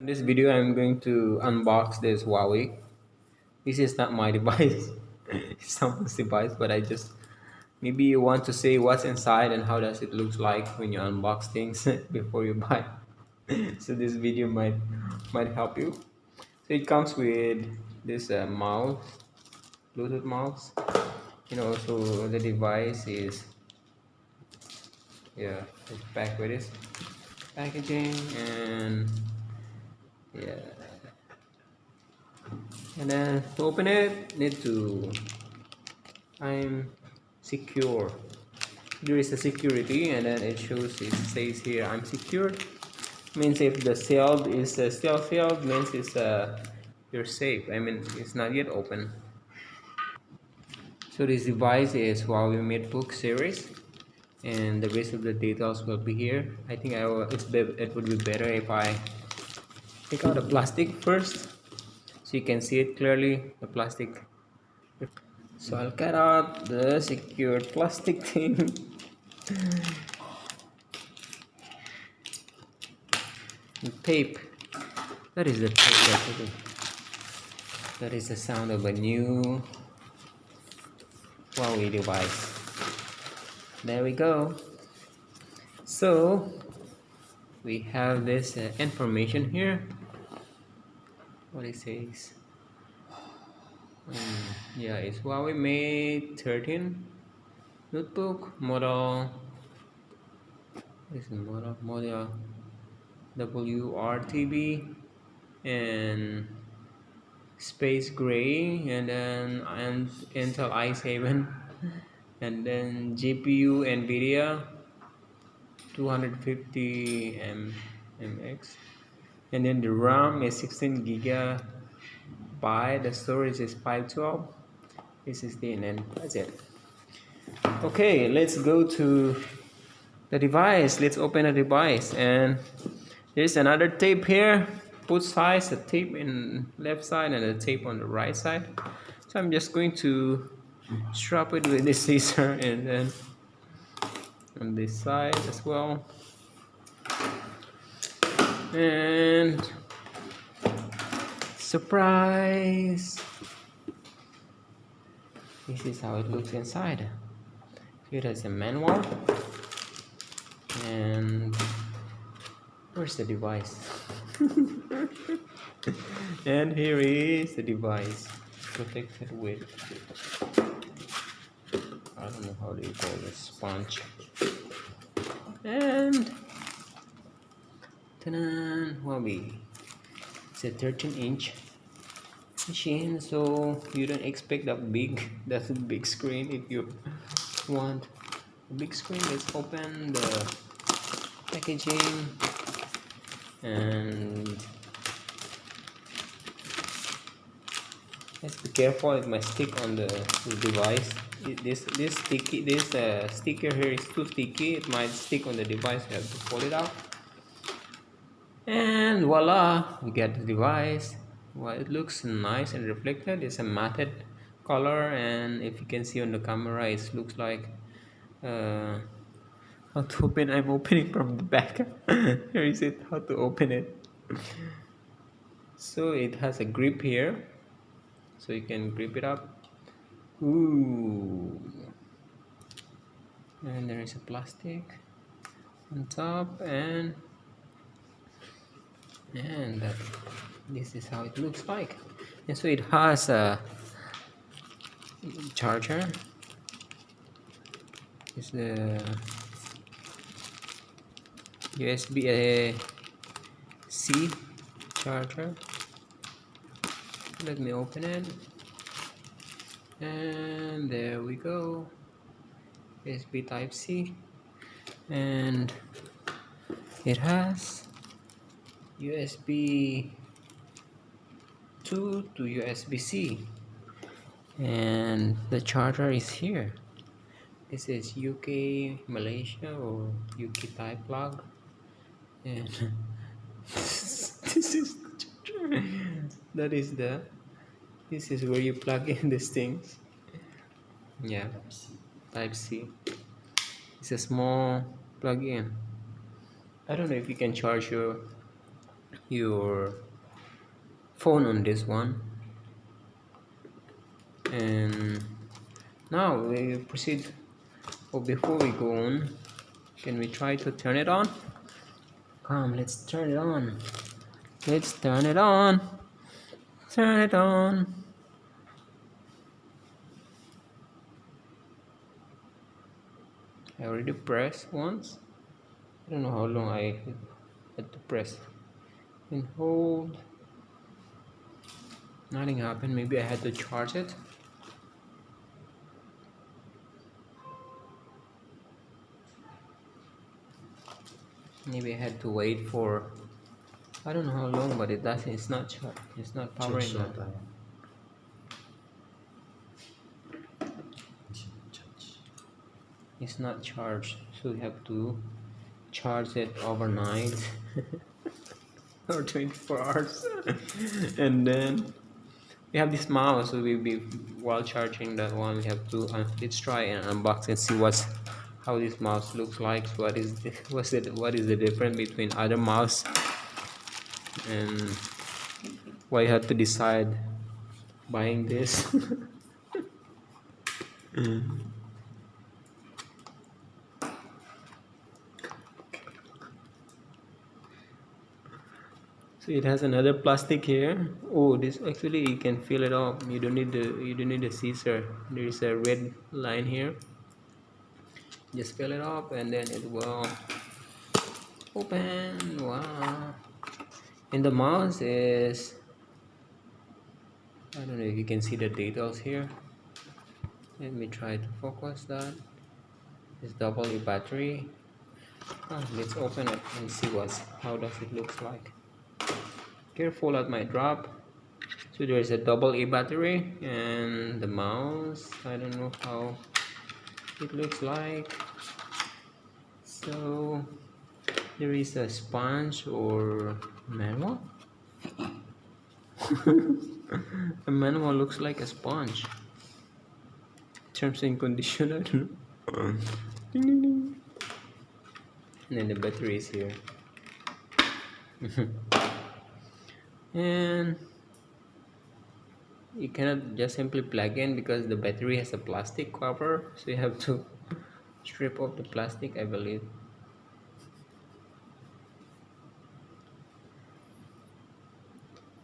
In this video, I'm going to unbox this Huawei. This is not my device, it's someone's device, but I just maybe you want to say what's inside and how does it looks like when you unbox things before you buy. So this video might help you. So it comes with this mouse, Bluetooth mouse, and also the device is yeah, it's packed with this packaging and yeah. And then to open it, need to I'm secure. There is a security, and then it says here I'm secured. Means if the sealed is still sealed, means you're safe. I mean it's not yet open. So this device is Huawei MateBook series, and the rest of the details will be here. I think it would be better if I take out the plastic first, so you can see it clearly. The plastic. So I'll cut out the secured plastic thing. And tape. That is the tape actually. That is the sound of a new Huawei device. There we go. So we have this information here. What it says. Yeah, it's Huawei Mate 13 notebook model. This is model WRTB and space gray, and then Intel i7, and then GPU NVIDIA 250 mx, and then the RAM is 16 gigabyte, the storage is 512, this is the and that's it. Okay, let's go to the device. Let's open the device, and there's another tape here, both sides, the tape in left side and the tape on the right side. So I'm just going to strap it with this scissor, and then on this side as well, and surprise, this is how it looks inside. Here is a manual, and where's the device? And here is the device protected with, I don't know how do you call this, sponge. And ta-da, Huawei. It's a 13-inch machine, so you don't expect that's a big screen. If you want a big screen, let's open the packaging, and let's be careful, it might stick on the device. This sticker here is too sticky, it might stick on the device. You have to pull it out, and voila, we get the device. Well, it looks nice and reflected. It's a matte color, and if you can see on the camera, it looks like how to open. I'm opening from the back. Here is it, how to open it. So it has a grip here, so you can grip it up. Ooh, and there is a plastic on top, and that this is how it looks like. And so it has a charger. It's the USB-C charger. Let me open it, and there we go. USB type C, and it has USB 2 to USB-C, and the charger is here. This is UK Malaysia or UK type plug, and this is the charger. This is where you plug in these things. Yeah, type C. It's a small plug-in. I don't know if you can charge your your phone on this one. And now we proceed. Oh, before we go on, can we try to turn it on? Come, let's turn it on. Let's turn it on. Turn it on. I already pressed once. I don't know how long I had to press and hold. Nothing happened. Maybe I had to charge it. Maybe I had to wait for, I don't know how long, but it doesn't. It's not charged. It's not powering now. It's not charged, so we have to charge it overnight or 24 hours. And then we have this mouse, so we'll be, while charging that one, we have to let's try and unbox and see how this mouse looks like. What is the difference between other mouse, and why you have to decide buying this. So it has another plastic here. Oh, this actually you can fill it up. You don't need the scissor. There is a red line here. Just fill it up and then it will open. Wow. And the mouse is, I don't know if you can see the details here. Let me try to focus that. It's double A battery. Let's open it and see how does it looks like. Careful, it might drop. So there's a double A battery, and the mouse, I don't know how it looks like. So there is a sponge or manual. The manual looks like a sponge. Terms and conditions, I don't know. Ding, ding, ding. And then the battery is here. And you cannot just simply plug in because the battery has a plastic cover, so you have to strip off the plastic, I believe.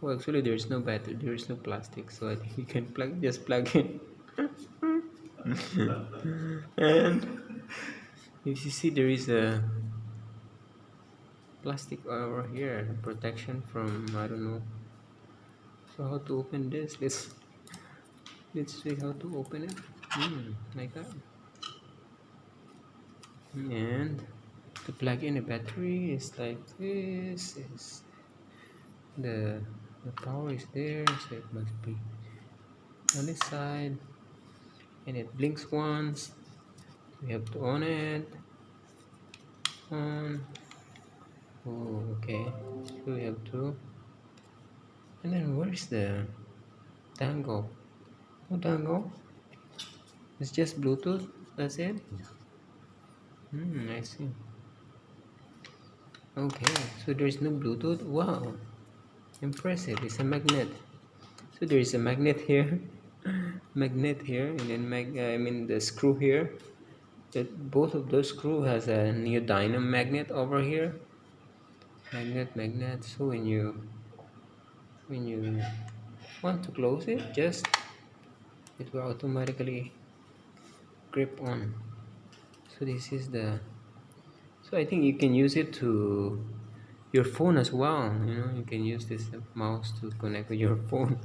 Well, actually there is no battery, there is no plastic, so I think you can just plug in. And if you see, there is a plastic over here, protection from, I don't know. So how to open this? Let's see how to open it. Like that. And to plug in a battery is like this. Is the power is there, so it must be on this side, and it blinks once. We have to on it. On. Oh, okay. So we have to. And then where's the dangle? No dangle. It's just Bluetooth. That's it. I see. Okay, so there's no Bluetooth. Wow, impressive. It's a magnet. So there is a magnet here, magnet here, and then the screw here. That both of those screw has a neodymium magnet over here. Magnet. So when you want to close it, it will automatically grip on. So this is the. So I think you can use it to your phone as well. You can use this mouse to connect with your phone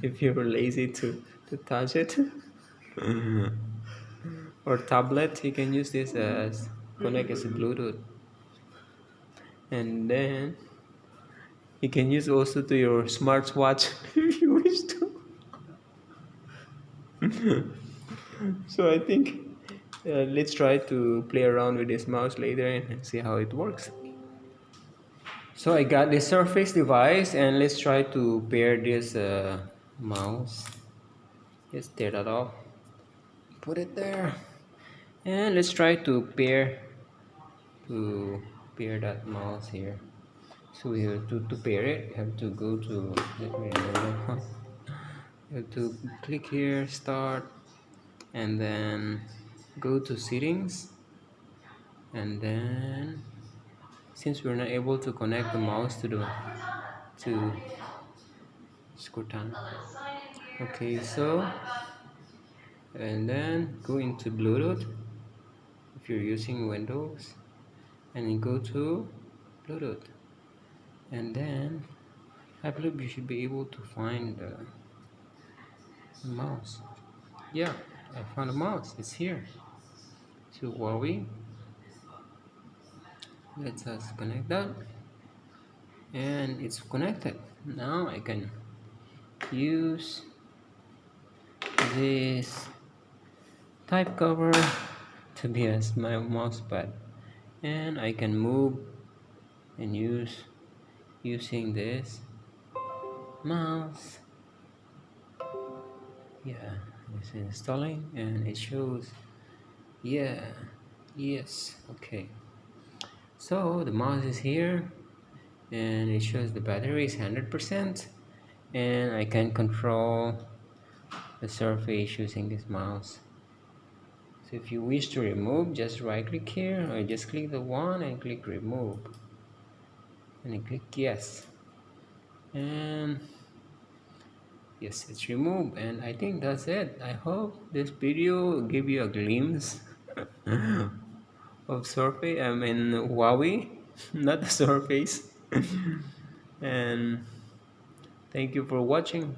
if you're lazy to touch it. Or tablet, you can use this as connect as a Bluetooth. And then you can use also to your smartwatch if you wish to. So I think let's try to play around with this mouse later and see how it works. So I got the Surface device, and let's try to pair this mouse. Let's tear that off, put it there, and let's try to pair that mouse here. So we have to pair it, we have to go to, let me remember, you have to click here, start, and then go to settings, and then since we're not able to connect the mouse to scroll down. Okay, so and then go into Bluetooth if you're using Windows, and then go to Bluetooth, and then I believe you should be able to find the mouse. Yeah, I found the mouse. It's here. So Huawei. Let's just connect that, and it's connected. Now I can use this type cover to be as my mouse pad, and I can move and using this mouse. Yeah, it's installing and it shows. Yeah, yes, okay. So the mouse is here and it shows the battery is 100%, and I can control the surface using this mouse. So if you wish to remove, just right click here, or just click the one and click remove, and I click yes, and yes, it's removed. And I think that's it. I hope this video give you a glimpse of Surface, I mean Huawei, not the Surface. And thank you for watching.